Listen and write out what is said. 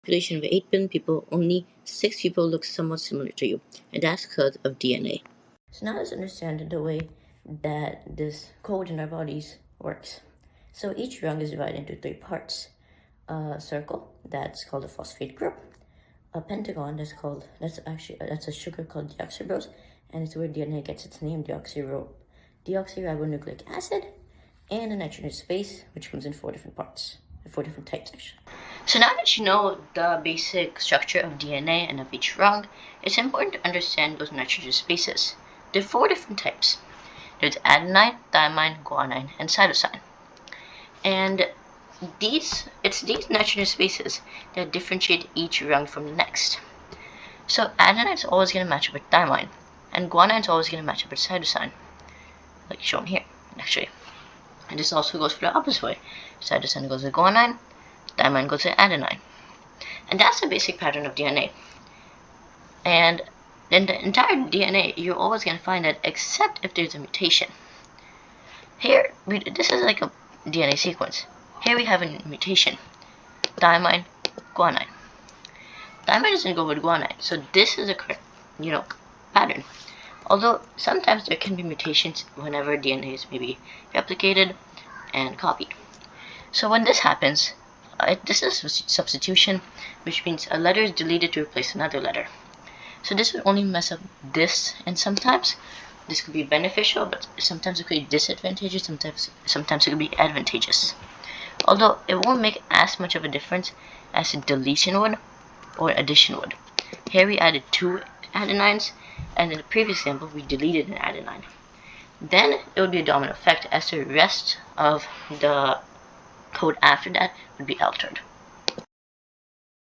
Population of 8 billion people, only 6 people look somewhat similar to you, and that's because of DNA. So now let's understand the way that this code in our bodies works. So each rung is divided into 3 parts. A circle, that's called a phosphate group. A pentagon, that's a sugar called deoxyribose, and it's where DNA gets its name, deoxyribonucleic acid, and a nitrogenous base, which comes in 4 different parts, 4 different types actually. So now that you know the basic structure of DNA and of each rung, it's important to understand those nitrogenous bases. There are 4 different types. There's adenine, thymine, guanine, and cytosine. And these nitrogenous bases that differentiate each rung from the next. So adenine is always going to match up with thymine, and guanine is always going to match up with cytosine, like shown here, actually. And this also goes for the opposite way. Cytosine goes with guanine, thymine goes with adenine. And that's the basic pattern of DNA. And in the entire DNA, you're always going to find that except if there's a mutation. Here, this is like a DNA sequence. Here we have a mutation. Thymine, guanine. Thymine doesn't go with guanine, so this is a correct, pattern. Although sometimes there can be mutations whenever DNA is maybe replicated and copied. So when this happens, this is substitution, which means a letter is deleted to replace another letter. So this would only mess up this, and sometimes this could be beneficial, but sometimes it could be disadvantageous, sometimes it could be advantageous. Although it won't make as much of a difference as a deletion would or addition would. Here we added 2 adenines, and in the previous example we deleted an adenine. Then it would be a domino effect as the rest of the code after that would be altered.